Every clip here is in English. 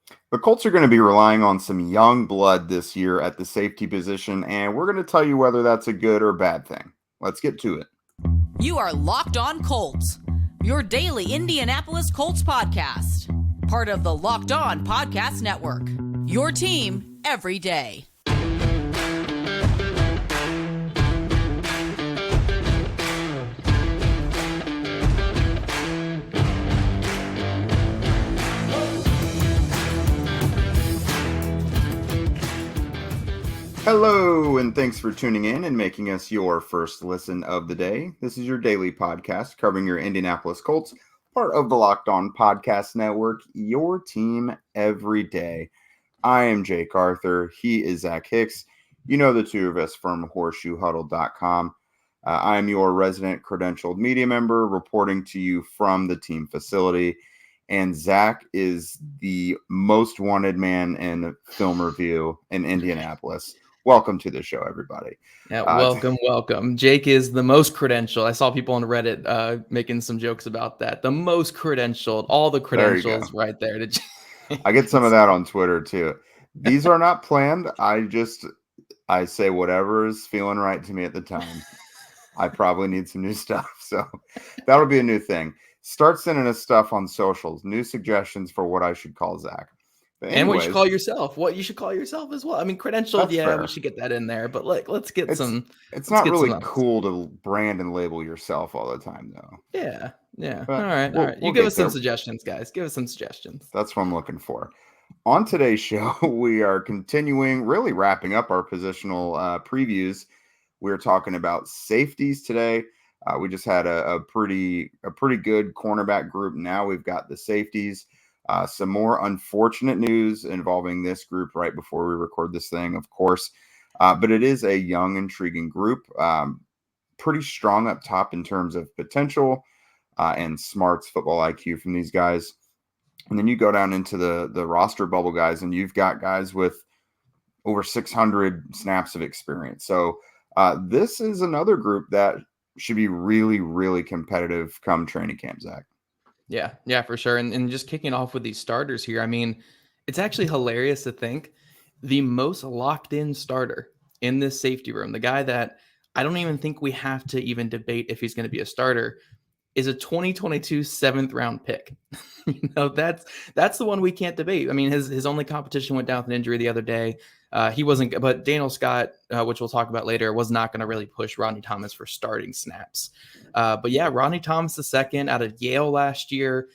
The Colts are going to be relying on some young blood this year at the safety position, and we're going to tell you whether that's a good or bad thing. Let's get to it. You are Locked On Colts, your daily Indianapolis Colts podcast. Part of the Locked On Podcast Network, your team every day. Hello, and thanks for tuning in and making us your first listen of the day. This is your daily podcast covering your Indianapolis Colts, part of the Locked On Podcast Network, your team every day. I am Jake Arthur. He is Zach Hicks. You know the two of us from horseshoehuddle.com. I am your resident credentialed media member reporting to you from the team facility. And Zach is the most wanted man in film review in Indianapolis. Welcome to the show, everybody. Yeah, welcome. Jake is the most credentialed. I saw people on Reddit making some jokes about that. The most credentialed, all the credentials right there. I get some of that on Twitter too. These are not planned. I say whatever is feeling right to me at the time. I probably need some new stuff. So that'll be a new thing. Start sending us stuff on socials, new suggestions for what I should call Zach. And what you should call yourself. What you should call yourself as well. I mean, credentialed, yeah, fair. We should get that in there. But let's get some. It's not really cool to brand and label yourself all the time, though. Yeah. But all right. You give us some suggestions, guys. Give us some suggestions. That's what I'm looking for. On today's show, we are continuing, really wrapping up our positional previews. We're talking about safeties today. We just had a pretty good cornerback group. Now we've got the safeties. Some more unfortunate news involving this group right before we record this thing, of course. But it is a young, intriguing group. Pretty strong up top in terms of potential and smarts, football IQ from these guys. And then you go down into the roster bubble guys, and you've got guys with over 600 snaps of experience. So this is another group that should be really, really competitive come training camp, Zach. Yeah, for sure. And just kicking off with these starters here, I mean, it's actually hilarious to think the most locked in starter in this safety room, the guy that I don't even think we have to even debate if he's going to be a starter, is a 2022 7th round pick. That's the one we can't debate. I mean, his only competition went down with an injury the other day. He wasn't, but Daniel Scott, which we'll talk about later, was not going to really push Rodney Thomas for starting snaps. But yeah, Rodney Thomas II out of Yale last year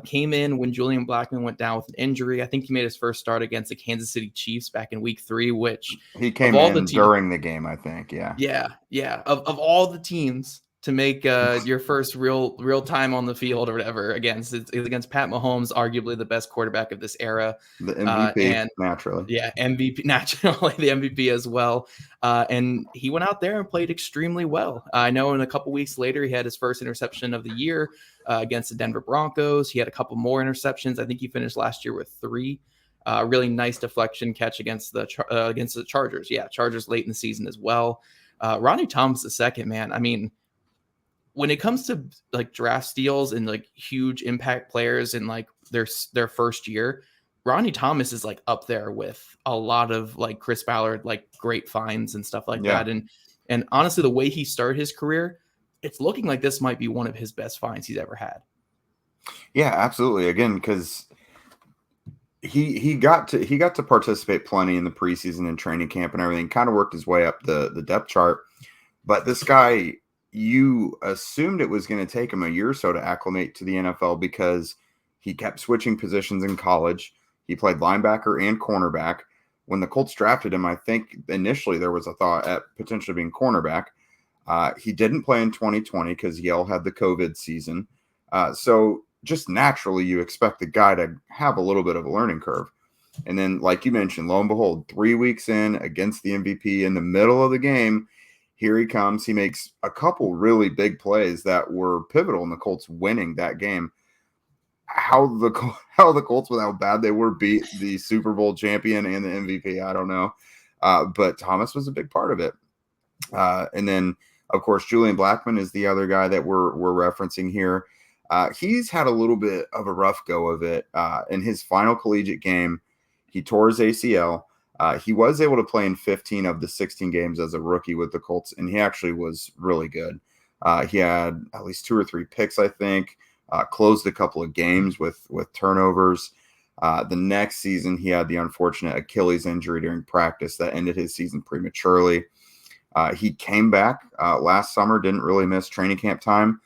came in when Julian Blackmon went down with an injury. I think he made his first start against the Kansas City Chiefs back in week 3, which he came in during the game, I think. Yeah. Of all the teams to make your first real time on the field or whatever against Pat Mahomes, arguably the best quarterback of this era. The MVP, naturally. Yeah, MVP, naturally, the MVP as well. And he went out there and played extremely well. I know in a couple weeks later, he had his first interception of the year against the Denver Broncos. He had a couple more interceptions. I think he finished last year with 3. Really nice deflection catch against the Chargers. Yeah, Chargers late in the season as well. Rodney Thomas II, man, I mean, when it comes to like draft steals and like huge impact players in like their first year, Rodney Thomas is like up there with a lot of like Chris Ballard, like great finds and stuff like that. And honestly, the way he started his career, it's looking like this might be one of his best finds he's ever had. Yeah, absolutely. Again, because he got to participate plenty in the preseason and training camp and everything, kind of worked his way up the depth chart. But this guy, you assumed it was going to take him a year or so to acclimate to the NFL because he kept switching positions in college. He played linebacker and cornerback. When the Colts drafted him, I think initially there was a thought at potentially being cornerback. He didn't play in 2020 because Yale had the COVID season. So just naturally, you expect the guy to have a little bit of a learning curve. And then, like you mentioned, lo and behold, 3 weeks in against the MVP in the middle of the game, here he comes. He makes a couple really big plays that were pivotal in the Colts winning that game. How the Colts, with how bad they were, beat the Super Bowl champion and the MVP, I don't know. But Thomas was a big part of it. And then, of course, Julian Blackmon is the other guy that we're referencing here. He's had a little bit of a rough go of it. In his final collegiate game, he tore his ACL. He was able to play in 15 of the 16 games as a rookie with the Colts, and he actually was really good. He had at least 2 or 3 picks, I think, closed a couple of games with turnovers. The next season, he had the unfortunate Achilles injury during practice that ended his season prematurely. He came back last summer, didn't really miss training camp time.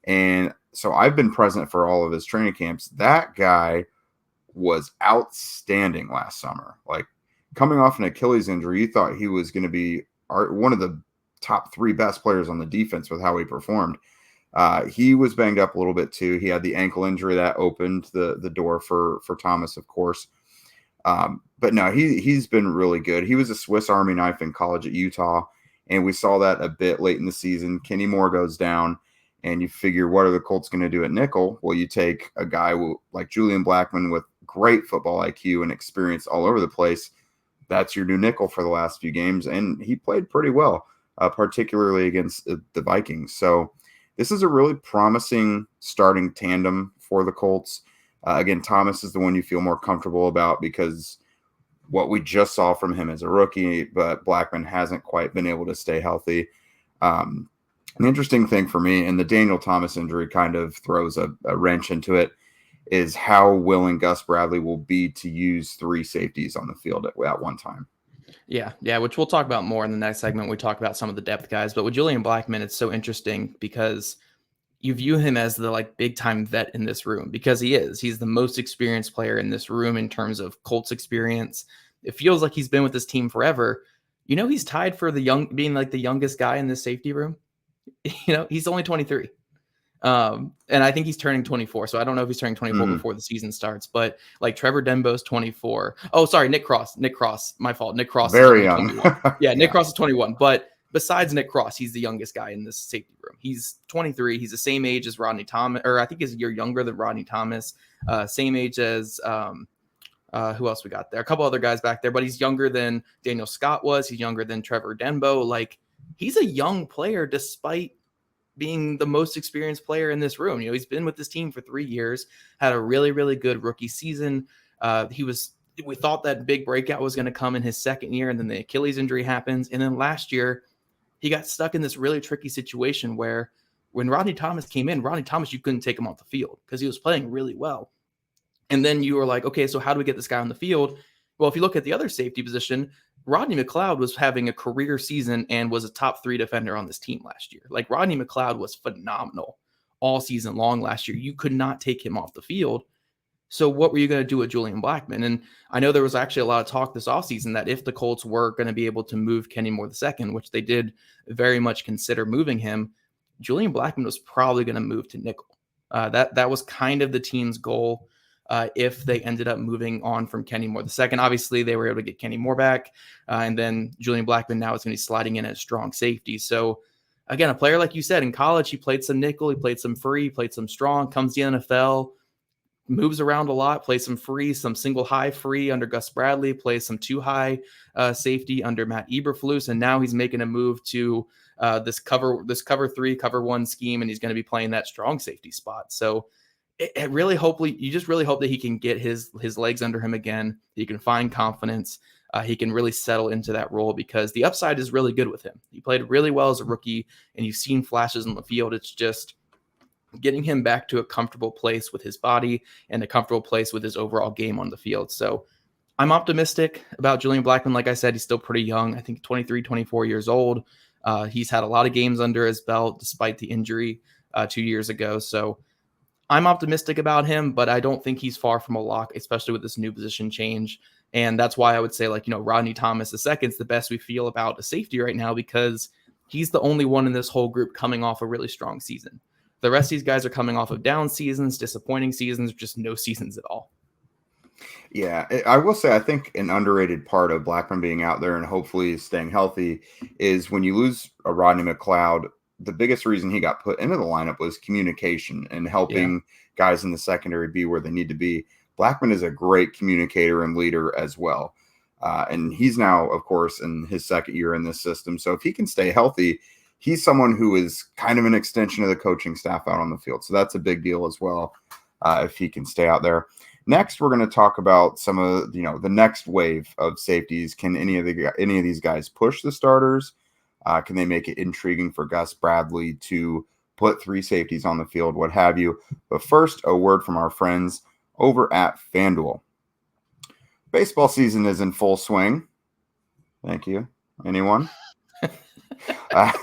And so I've been present for all of his training camps. That guy was outstanding last summer. Like, coming off an Achilles injury, you thought he was going to be one of the top 3 best players on the defense with how he performed. He was banged up a little bit too. He had the ankle injury that opened the door for Thomas, of course. But no, he's been really good. He was a Swiss Army knife in college at Utah, and we saw that a bit late in the season. Kenny Moore goes down, and you figure, what are the Colts going to do at nickel? Well, you take a guy like Julian Blackmon with great football IQ and experience all over the place. That's your new nickel for the last few games, and he played pretty well, particularly against the Vikings. So this is a really promising starting tandem for the Colts. Again, Thomas is the one you feel more comfortable about because what we just saw from him as a rookie, but Blackmon hasn't quite been able to stay healthy. An interesting thing for me, and the Daniel Thomas injury kind of throws a wrench into it, is how willing Gus Bradley will be to use 3 safeties on the field at one time. Yeah, which we'll talk about more in the next segment. We talk about some of the depth guys, but with Julian Blackmon, it's so interesting because you view him as the big time vet in this room, because he is. He's the most experienced player in this room in terms of Colts experience. It feels like he's been with this team forever. He's tied for being the youngest guy in this safety room. He's only 23. And I think he's turning 24. So I don't know if he's turning 24 before the season starts, but Trevor Denbow's 24. Oh, sorry. Nick Cross, my fault. Nick Cross. Very young. Yeah. Nick Cross is 21, but besides Nick Cross, he's the youngest guy in this safety room. He's 23. He's the same age as Rodney Thomas, or I think he's a year younger than Rodney Thomas, same age as, who else we got there? A couple other guys back there, but he's younger than Daniel Scott was. He's younger than Trevor Denbow. He's a young player despite being the most experienced player in this room. He's been with this team for 3 years, had a really, really good rookie season. We thought that big breakout was going to come in his second year, and then the Achilles injury happens. And then last year, he got stuck in this really tricky situation where when Rodney Thomas came in, you couldn't take him off the field because he was playing really well. And then you were like, okay, so how do we get this guy on the field? Well, if you look at the other safety position, Rodney McLeod was having a career season and was a top 3 defender on this team last year. Rodney McLeod was phenomenal all season long last year. You could not take him off the field. So what were you going to do with Julian Blackmon? And I know there was actually a lot of talk this offseason that if the Colts were going to be able to move Kenny Moore II, which they did very much consider moving him, Julian Blackmon was probably going to move to nickel. That was kind of the team's goal. If they ended up moving on from Kenny Moore II. Obviously, they were able to get Kenny Moore back, and then Julian Blackmon now is going to be sliding in as strong safety. So, again, a player, like you said, in college, he played some nickel, he played some free, played some strong, comes to the NFL, moves around a lot, plays some free, some single high free under Gus Bradley, plays some 2-high safety under Matt Eberflus, and now he's making a move to this cover 3, cover 1 scheme, and he's going to be playing that strong safety spot. So, you just really hope that he can get his legs under him again. He can find confidence. He can really settle into that role because the upside is really good with him. He played really well as a rookie, and you've seen flashes on the field. It's just getting him back to a comfortable place with his body and a comfortable place with his overall game on the field. So I'm optimistic about Julian Blackmon. Like I said, he's still pretty young. I think 23, 24 years old. He's had a lot of games under his belt despite the injury 2 years ago. So I'm optimistic about him, but I don't think he's far from a lock, especially with this new position change. And that's why I would say, Rodney Thomas II is the best we feel about a safety right now because he's the only one in this whole group coming off a really strong season. The rest of these guys are coming off of down seasons, disappointing seasons, just no seasons at all. Yeah, I will say I think an underrated part of Blackmon being out there and hopefully staying healthy is when you lose a Rodney McLeod, the biggest reason he got put into the lineup was communication and helping guys in the secondary be where they need to be. Blackmon is a great communicator and leader as well. And he's now, of course, in his second year in this system. So if he can stay healthy, he's someone who is kind of an extension of the coaching staff out on the field. So that's a big deal as well, if he can stay out there. Next, we're going to talk about some of the next wave of safeties. Can any of these guys push the starters? Can they make it intriguing for Gus Bradley to put 3 safeties on the field, what have you? But first, a word from our friends over at FanDuel. Baseball season is in full swing. Thank you. Anyone?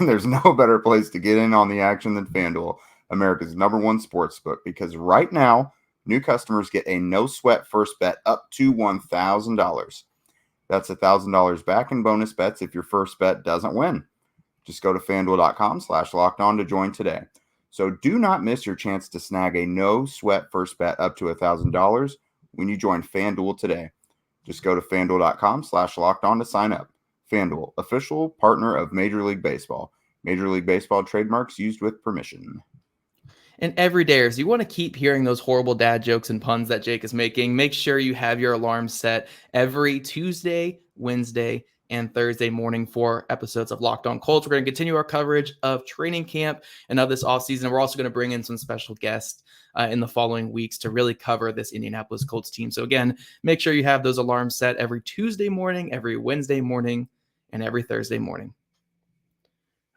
There's no better place to get in on the action than FanDuel, America's #1 sportsbook, because right now, new customers get a no-sweat first bet up to $1,000. That's $1,000 back in bonus bets if your first bet doesn't win. Just go to FanDuel.com/lockedon to join today. So do not miss your chance to snag a no-sweat first bet up to $1,000 when you join FanDuel today. Just go to FanDuel.com/lockedon to sign up. FanDuel, official partner of Major League Baseball. Major League Baseball trademarks used with permission. And every day, if you want to keep hearing those horrible dad jokes and puns that Jake is making, make sure you have your alarm set every Tuesday, Wednesday, and Thursday morning for episodes of Locked On Colts. We're going to continue our coverage of training camp and of this offseason. We're also going to bring in some special guests in the following weeks to really cover this Indianapolis Colts team. So again, make sure you have those alarms set every Tuesday morning, every Wednesday morning, and every Thursday morning.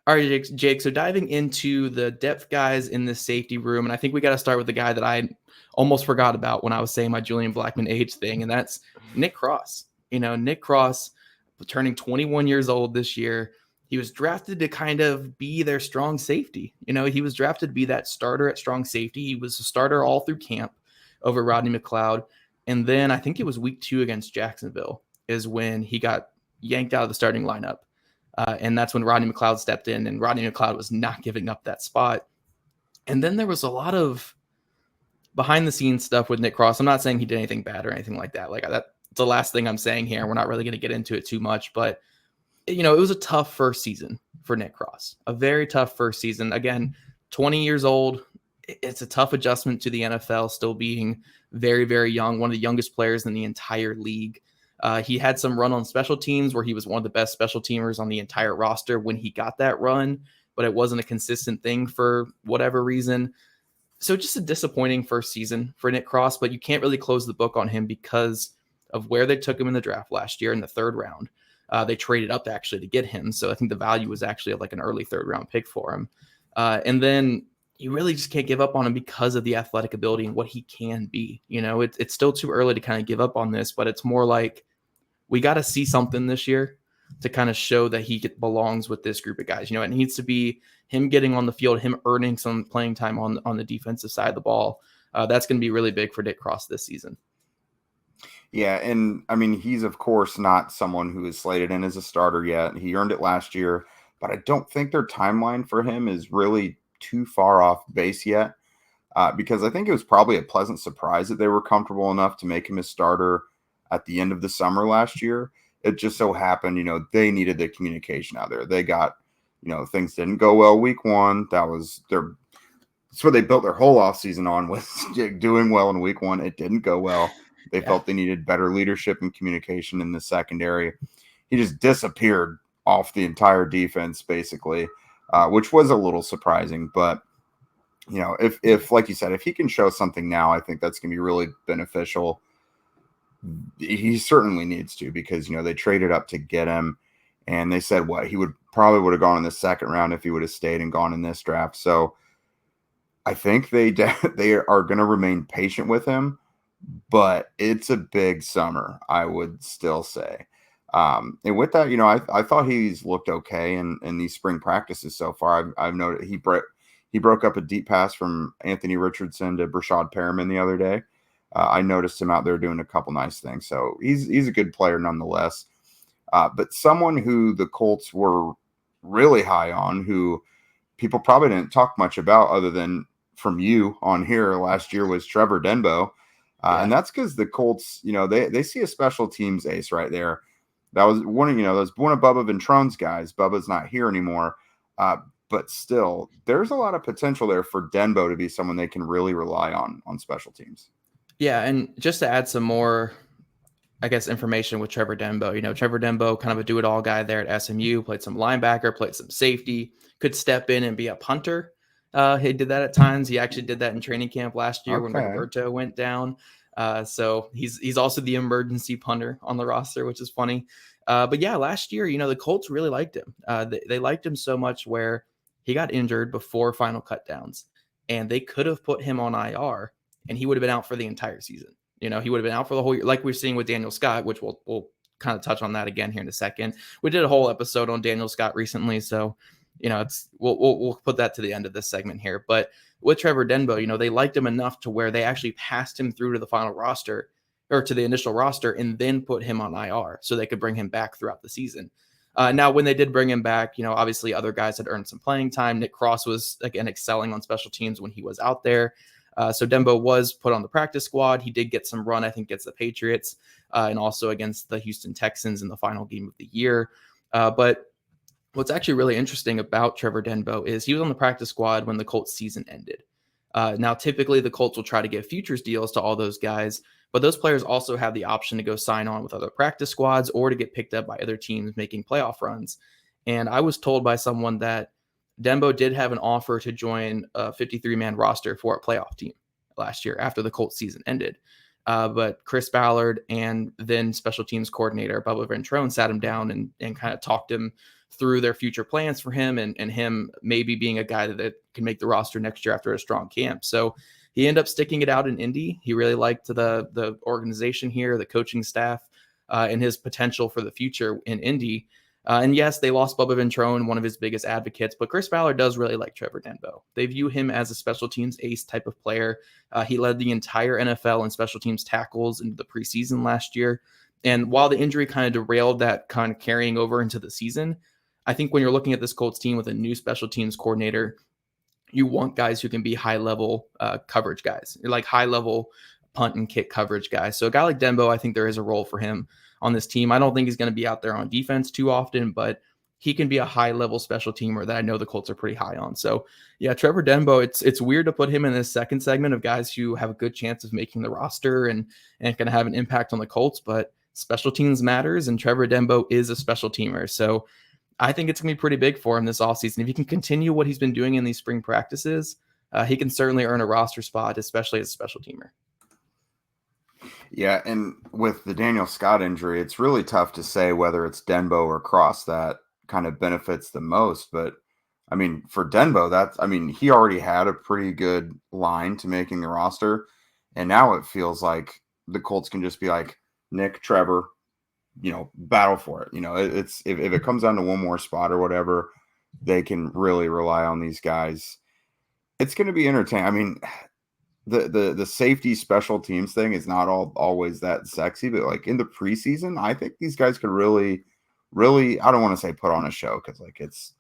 All right, Jake, so diving into the depth guys in this safety room, and I think we got to start with the guy that I almost forgot about when I was saying my Julian Blackmon age thing, and that's Nick Cross. Nick Cross, turning 21 years old this year, he was drafted to kind of be their strong safety. He was drafted to be that starter at strong safety. He was a starter all through camp over Rodney McLeod, and then I think it was week 2 against Jacksonville is when he got yanked out of the starting lineup. And that's when Rodney McLeod stepped in, and Rodney McLeod was not giving up that spot. And then there was a lot of behind-the-scenes stuff with Nick Cross. I'm not saying he did anything bad or anything like that. That's the last thing I'm saying here. We're not really going to get into it too much. But, it was a tough first season for Nick Cross. A very tough first season. Again, 20 years old. It's a tough adjustment to the NFL, still being very, very young. One of the youngest players in the entire league. He had some run on special teams where he was one of the best special teamers on the entire roster when he got that run, but it wasn't a consistent thing for whatever reason. So just a disappointing first season for Nick Cross, but you can't really close the book on him because of where they took him in the draft last year in the 3rd round. They traded up actually to get him. So I think the value was actually like an early 3rd round pick for him. And then you really just can't give up on him because of the athletic ability and what he can be. It's still too early to kind of give up on this, but it's more like, we got to see something this year to kind of show that he belongs with this group of guys. It needs to be him getting on the field, him earning some playing time on the defensive side of the ball. That's going to be really big for Nick Cross this season. Yeah, and I mean, he's of course not someone who is slated in as a starter yet. He earned it last year, but I don't think their timeline for him is really too far off base yet, because I think it was probably a pleasant surprise that they were comfortable enough to make him a starter at the end of the summer last year. It just so happened, they needed the communication out there. They got, things didn't go well week 1. That's what they built their whole offseason on, was doing well in week 1. It didn't go well. They felt they needed better leadership and communication in the secondary. He just disappeared off the entire defense, basically, which was a little surprising. But, if like you said, if he can show something now, I think that's going to be really beneficial. He certainly needs to, because they traded up to get him, and they said he would have gone in the 2nd round if he would have stayed and gone in this draft. So I think they are going to remain patient with him, but it's a big summer, I would still say. And with that, I thought he's looked okay in these spring practices so far. I've noted he broke up a deep pass from Anthony Richardson to Brashad Perriman the other day. I noticed him out there doing a couple nice things. So he's a good player nonetheless. But someone who the Colts were really high on, who people probably didn't talk much about other than from you on here last year, was Trevor Denbow. And that's because the Colts, they see a special teams ace right there. That was one of Bubba Ventrone's guys. Bubba's not here anymore. But still, there's a lot of potential there for Denbow to be someone they can really rely on special teams. Yeah, and just to add some more, I guess, information with Trevor Denbow. Trevor Denbow, kind of a do-it-all guy there at SMU, played some linebacker, played some safety, could step in and be a punter. He did that at times. He actually did that in training camp last year when Roberto went down. So he's also the emergency punter on the roster, which is funny. But yeah, last year, the Colts really liked him. They liked him so much where he got injured before final cutdowns, and they could have put him on IR, and he would have been out for the entire season. He would have been out for the whole year, like we're seeing with Daniel Scott, which we'll kind of touch on that again here in a second. We did a whole episode on Daniel Scott recently, so we'll put that to the end of this segment here. But with Trevor Denbow, they liked him enough to where they actually passed him through to the final roster, or to the initial roster, and then put him on IR so they could bring him back throughout the season. Now, when they did bring him back, obviously other guys had earned some playing time. Nick Cross was, again, excelling on special teams when he was out there. So Denbow was put on the practice squad. He did get some run, I think, against the Patriots and also against the Houston Texans in the final game of the year. But what's actually really interesting about Trevor Denbow is he was on the practice squad when the Colts season ended. Now, typically the Colts will try to give futures deals to all those guys, but those players also have the option to go sign on with other practice squads or to get picked up by other teams making playoff runs. And I was told by someone that Denbow did have an offer to join a 53-man roster for a playoff team last year after the Colts season ended. But Chris Ballard and then special teams coordinator Bubba Ventrone sat him down and kind of talked him through their future plans for him and him maybe being a guy that can make the roster next year after a strong camp. So he ended up sticking it out in Indy. He really liked the organization here, the coaching staff, and his potential for the future in Indy. And yes, they lost Bubba Ventrone, one of his biggest advocates, but Chris Ballard does really like Trevor Denbow. They view him as a special teams ace type of player. He led the entire NFL in special teams tackles into the preseason last year. And while the injury kind of derailed that kind of carrying over into the season, I think when you're looking at this Colts team with a new special teams coordinator, you want guys who can be high-level coverage guys, like high-level punt and kick coverage guys. So a guy like Denbow, I think there is a role for him on this team. I don't think he's going to be out there on defense too often, but he can be a high-level special teamer that I know the Colts are pretty high on. So yeah, Trevor Denbow, it's weird to put him in this second segment of guys who have a good chance of making the roster and going to have an impact on the Colts, but special teams matters, and Trevor Denbow is a special teamer. So I think it's going to be pretty big for him this offseason. If he can continue what he's been doing in these spring practices, he can certainly earn a roster spot, especially as a special teamer. Yeah, and with the Daniel Scott injury, it's really tough to say whether it's Denbow or Cross that kind of benefits the most. But, I mean, for Denbow, he already had a pretty good line to making the roster. And now it feels like the Colts can just be like, Nick, Trevor, battle for it. It's if it comes down to one more spot or whatever, they can really rely on these guys. It's going to be entertaining. I mean, the safety special teams thing is not always that sexy, but like in the preseason, I think these guys could really, I don't want to say put on a show because like it's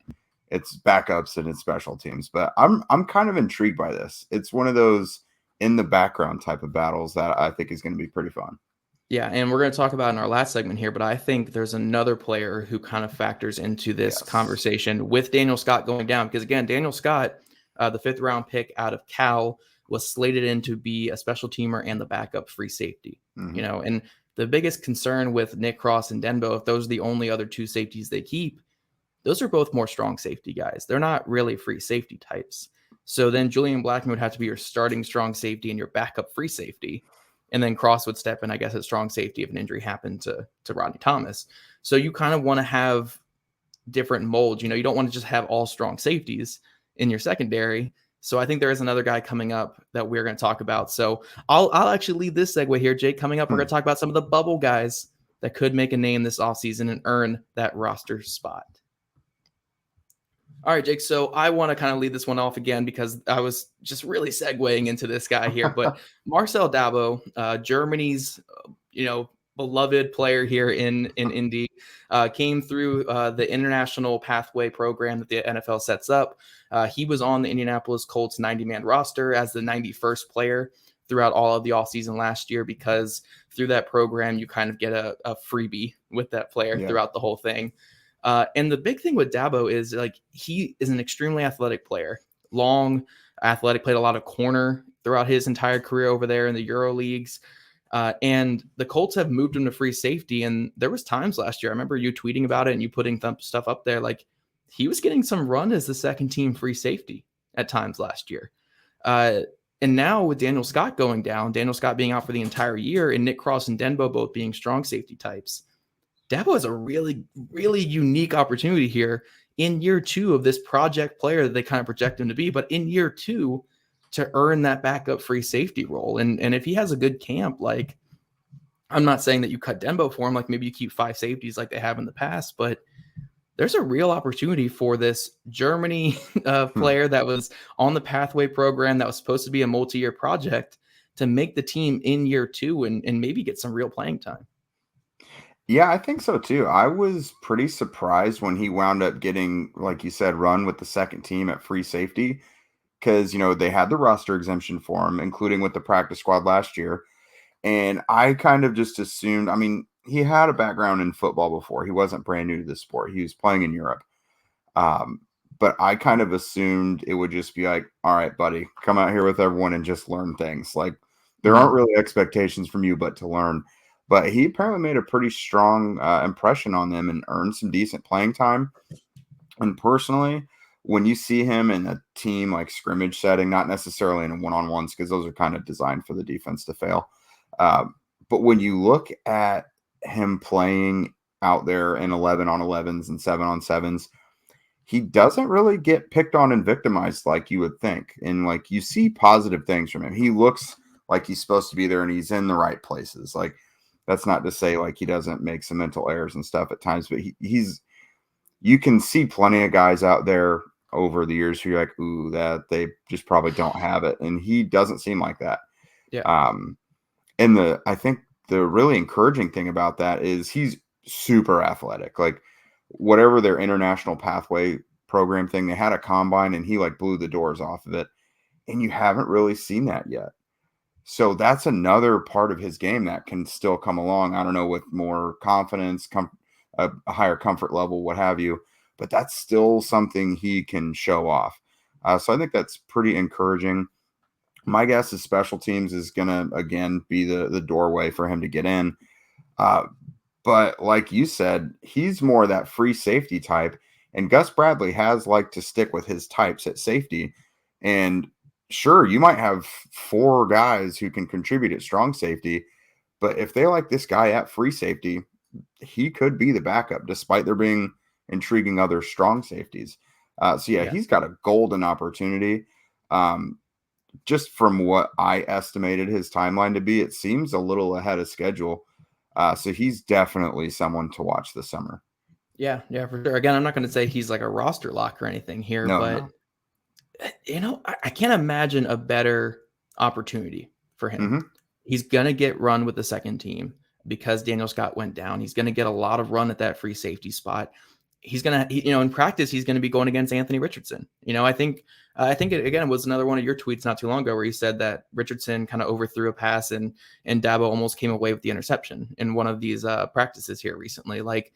backups and it's special teams, but I'm kind of intrigued by this. It's one of those in the background type of battles that I think is going to be pretty fun. Yeah, and we're going to talk about in our last segment here, but I think there's another player who kind of factors into this conversation with Daniel Scott going down. Because again, Daniel Scott, the 5th round pick out of Cal, was slated in to be a special teamer and the backup free safety. Mm-hmm. And the biggest concern with Nick Cross and Denbow, if those are the only other two safeties they keep, those are both more strong safety guys. They're not really free safety types. So then Julian Blackmon would have to be your starting strong safety and your backup free safety. And then Cross would step in, I guess, at strong safety if an injury happened to Rodney Thomas. So you kind of want to have different molds. You don't want to just have all strong safeties in your secondary. So I think there is another guy coming up that we're going to talk about. So I'll actually lead this segue here, Jake. Coming up, we're going to talk about some of the bubble guys that could make a name this offseason and earn that roster spot. All right, Jake. So I want to kind of lead this one off again because I was just really segueing into this guy here. But Marcel Dabo, Germany's, beloved player here in Indy, came through the international pathway program that the NFL sets up. He was on the Indianapolis Colts 90-man roster as the 91st player throughout all of the offseason last year, because through that program, you kind of get a freebie with that player throughout the whole thing. And the big thing with Dabo is like he is an extremely athletic player, long, athletic, played a lot of corner throughout his entire career over there in the Euro leagues. And the Colts have moved him to free safety. And there was times last year, I remember you tweeting about it and you putting stuff up there. Like he was getting some run as the second team free safety at times last year. And now with Daniel Scott going down, Daniel Scott being out for the entire year, and Nick Cross and Denbow both being strong safety types, Dabo has a really, really unique opportunity here in year 2 of this project player that they kind of project him to be, but in year 2 to earn that backup free safety role. And if he has a good camp, like I'm not saying that you cut Denbow for him, like maybe you keep 5 safeties like they have in the past, but there's a real opportunity for this Germany player that was on the pathway program that was supposed to be a multi-year project to make the team in year 2 and maybe get some real playing time. Yeah, I think so too. I was pretty surprised when he wound up getting, like you said, run with the second team at free safety because, they had the roster exemption for him, including with the practice squad last year. And I kind of just assumed, he had a background in football before. He wasn't brand new to the sport. He was playing in Europe. But I kind of assumed it would just be like, all right, buddy, come out here with everyone and just learn things. Like there aren't really expectations from you, but to learn. But he apparently made a pretty strong impression on them and earned some decent playing time. And personally, when you see him in a team like scrimmage setting, not necessarily in a one-on-ones, because those are kind of designed for the defense to fail. But when you look at him playing out there in 11-on-11s and 7-on-7s, he doesn't really get picked on and victimized like you would think. And like you see positive things from him. He looks like he's supposed to be there and he's in the right places. Like that's not to say like he doesn't make some mental errors and stuff at times, but you can see plenty of guys out there over the years who you're like, ooh, that they just probably don't have it. And he doesn't seem like that. Yeah. And I think the really encouraging thing about that is he's super athletic. Like whatever their international pathway program thing, they had a combine and he like blew the doors off of it. And you haven't really seen that yet. So that's another part of his game that can still come along. I don't know, with more confidence, a higher comfort level, what have you. But that's still something he can show off. So I think that's pretty encouraging. My guess is special teams is going to, again, be the doorway for him to get in. But like you said, he's more that free safety type. And Gus Bradley has liked to stick with his types at safety. And sure, you might have 4 guys who can contribute at strong safety. But if they like this guy at free safety, he could be the backup, despite there being intriguing other strong safeties. He's got a golden opportunity. Just from what I estimated his timeline to be, it seems a little ahead of schedule. So he's definitely someone to watch this summer. Yeah, for sure. Again, I'm not going to say he's like a roster lock or anything here, but I can't imagine a better opportunity for him. Mm-hmm. He's going to get run with the second team because Daniel Scott went down. He's going to get a lot of run at that free safety spot. He's going to, in practice, he's going to be going against Anthony Richardson. I think it, again, was another one of your tweets not too long ago where you said that Richardson kind of overthrew a pass and Dabo almost came away with the interception in one of these practices here recently. Like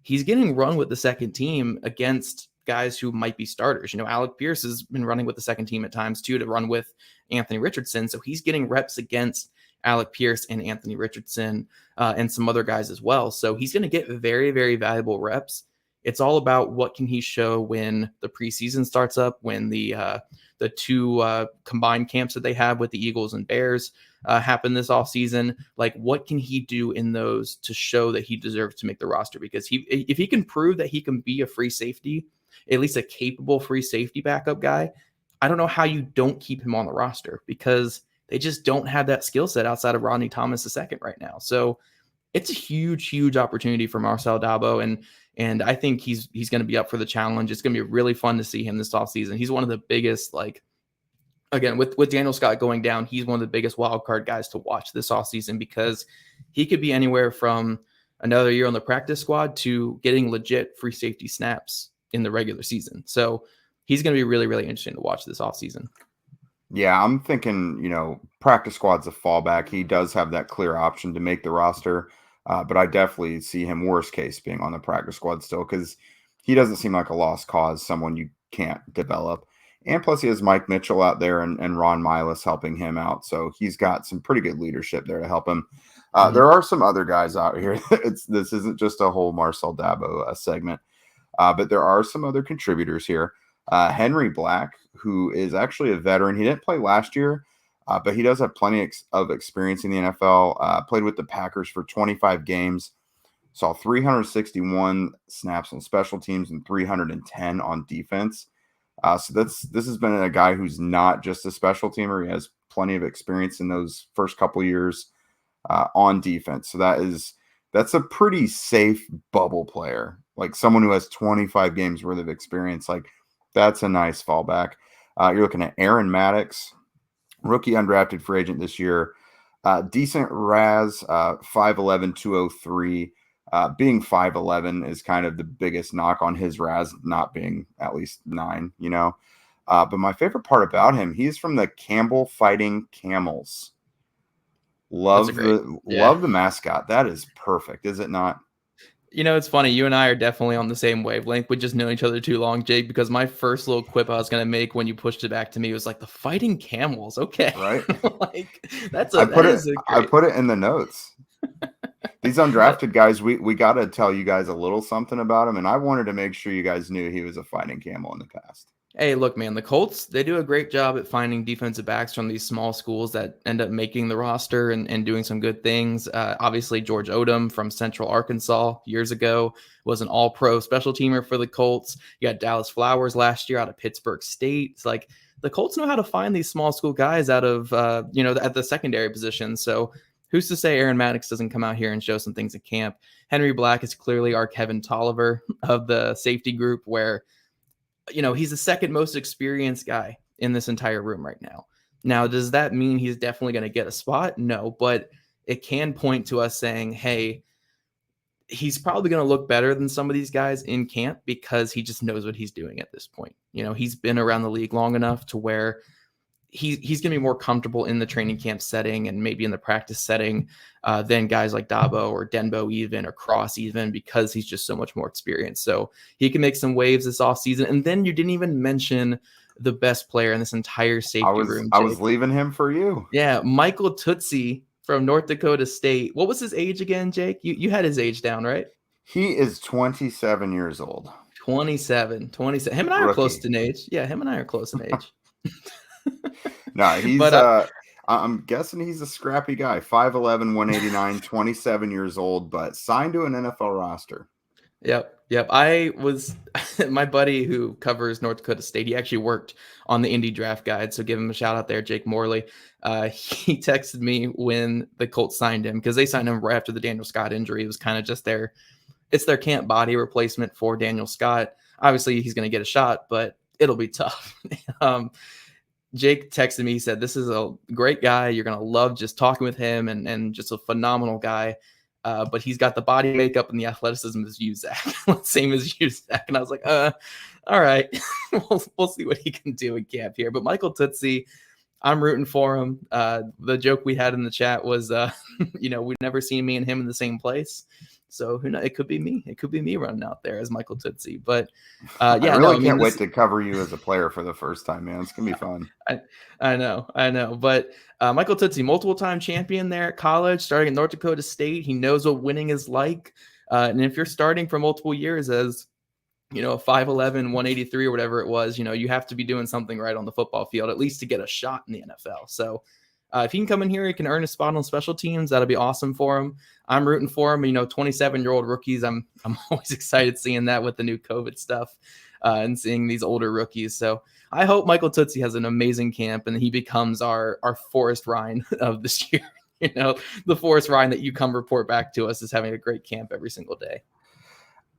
he's getting run with the second team against guys who might be starters. Alec Pierce has been running with the second team at times too, to run with Anthony Richardson. So he's getting reps against Alec Pierce and Anthony Richardson and some other guys as well. So he's going to get very, very valuable reps. It's all about what can he show when the preseason starts up, when the 2 combined camps that they have with the Eagles and Bears happen this offseason. Like, what can he do in those to show that he deserves to make the roster? Because if he can prove that he can be a free safety, at least a capable free safety backup guy, I don't know how you don't keep him on the roster, because they just don't have that skill set outside of Rodney Thomas II right now. So it's a huge, huge opportunity for Marcel Dabo. And I think he's going to be up for the challenge. It's going to be really fun to see him this offseason. He's one of the biggest, again, with Daniel Scott going down, he's one of the biggest wild card guys to watch this offseason, because he could be anywhere from another year on the practice squad to getting legit free safety snaps in the regular season. So he's going to be really, really interesting to watch this offseason. Yeah, I'm thinking, practice squad's a fallback. He does have that clear option to make the roster. But I definitely see him worst case being on the practice squad still, because he doesn't seem like a lost cause, someone you can't develop. And plus he has Mike Mitchell out there and Ron Milas helping him out. So he's got some pretty good leadership there to help him. There are some other guys out here. This isn't just a whole Marcel Dabo segment, but there are some other contributors here. Henry Black, who is actually a veteran. He didn't play last year, but he does have plenty of experience in the NFL. Played with the Packers for 25 games, saw 361 snaps on special teams and 310 on defense. So this has been a guy who's not just a special teamer. He has plenty of experience in those first couple years on defense. So that's a pretty safe bubble player, like someone who has 25 games worth of experience. Like that's a nice fallback. You're looking at Aaron Maddox, rookie undrafted free agent this year. Decent RAS, 5'11", 203. Being 5'11" is kind of the biggest knock on his RAS, not being at least 9, you know. But my favorite part about him, he's from the Campbell Fighting Camels. Love the mascot. That is perfect, is it not? You know, it's funny. You and I are definitely on the same wavelength. We just know each other too long, Jake, because my first little quip I was going to make when you pushed it back to me was like the Fighting Camels. Okay. Right. Like I put it in the notes. These undrafted guys, we got to tell you guys a little something about him. And I wanted to make sure you guys knew he was a fighting camel in the past. Hey, look, man, the Colts, they do a great job at finding defensive backs from these small schools that end up making the roster and doing some good things. Obviously, George Odom from Central Arkansas years ago was an all-pro special teamer for the Colts. You got Dallas Flowers last year out of Pittsburgh State. It's like the Colts know how to find these small school guys out of, at the secondary position. So who's to say Aaron Maddox doesn't come out here and show some things at camp? Henry Black is clearly our Kevin Tolliver of the safety group where, you know, he's the second most experienced guy in this entire room right now. Now, does that mean he's definitely going to get a spot? No, but it can point to us saying, hey, he's probably going to look better than some of these guys in camp because he just knows what he's doing at this point. You know, he's been around the league long enough to where he's going to be more comfortable in the training camp setting and maybe in the practice setting than guys like Dabo or Denbow even or Cross even, because he's just so much more experienced. So he can make some waves this offseason. And then you didn't even mention the best player in this entire safety room, Jake. I was leaving him for you. Yeah, Michael Tootsie from North Dakota State. What was his age again, Jake? You had his age down, right? He is 27 years old. 27. Him and I are close in age. Yeah, him and I are close in age. No, he's I'm guessing he's a scrappy guy. 5'11", 189, 27 years old, but signed to an NFL roster. Yep. I was my buddy who covers North Dakota State. He actually worked on the Indy Draft Guide, so give him a shout out there, Jake Morley. He texted me when the Colts signed him because they signed him right after the Daniel Scott injury. It was kind of just their camp body replacement for Daniel Scott. Obviously, he's going to get a shot, but it'll be tough. Jake texted me. He said, this is a great guy. You're going to love just talking with him and just a phenomenal guy. But he's got the body makeup and the athleticism as you, Zach. Same as you, Zach. And I was like, all right, we'll see what he can do in camp here. But Michael Tootsie, I'm rooting for him. The joke we had in the chat was, we've never seen me and him in the same place. So who knows? It could be me. It could be me running out there as Michael Tootsie. But I can't wait to cover you as a player for the first time, man. It's gonna be fun. I know. But Michael Tootsie, multiple-time champion there at college, starting at North Dakota State. He knows what winning is like. And if you're starting for multiple years as, a 5'11", 183 or whatever it was, you have to be doing something right on the football field, at least to get a shot in the NFL. So if he can come in here, he can earn a spot on special teams. That'll be awesome for him. I'm rooting for him. 27-year-old rookies. I'm always excited seeing that with the new COVID stuff and seeing these older rookies. So I hope Michael Tootsie has an amazing camp and he becomes our Forrest Ryan of this year. The Forrest Ryan that you come report back to us is having a great camp every single day.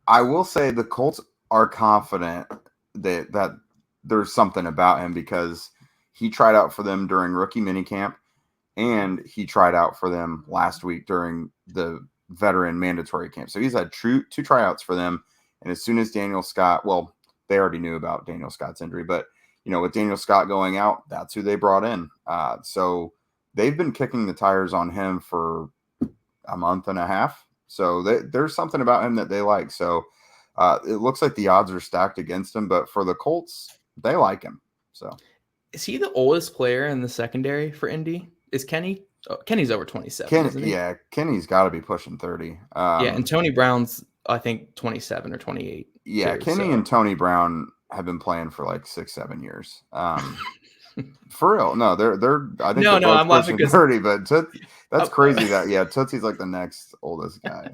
I will say the Colts are confident that there's something about him because he tried out for them during rookie minicamp, and he tried out for them last week during the veteran mandatory camp. So he's had two tryouts for them. And as soon as Daniel Scott, well, they already knew about Daniel Scott's injury, but with Daniel Scott going out, that's who they brought in. So they've been kicking the tires on him for a month and a half. So there's something about him that they like. So it looks like the odds are stacked against him, but for the Colts, they like him. So is he the oldest player in the secondary for Indy? Is Kenny? Oh, Kenny's over 27, isn't he? Yeah, Kenny's got to be pushing 30. Yeah, and Tony Brown's, I think, 27 or 28. Yeah, too, Kenny and Tony Brown have been playing for like 6-7 years. For real. No, they're I think they're both I'm laughing pushing 30, but that's crazy that Tootsie's like the next oldest guy.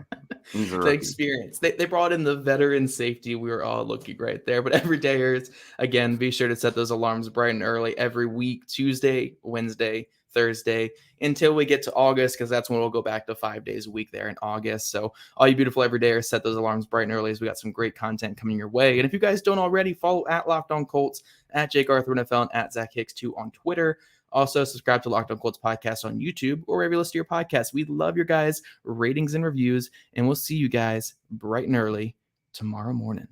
He's a the rookie. experience. They brought in the veteran safety. We were all looking right there. But every dayers, again, be sure to set those alarms bright and early every week, Tuesday, Wednesday, Thursday, until we get to August, because that's when we'll go back to 5 days a week there in August. So all you beautiful everydayers, set those alarms bright and early, as we got some great content coming your way. And if you guys don't already, follow at Locked On Colts, at Jake Arthur NFL, and at Zach Hicks 2 on Twitter. Also, subscribe to Locked On Colts podcast on YouTube or wherever you listen to your podcast. We love your guys' ratings and reviews, and we'll see you guys bright and early tomorrow morning.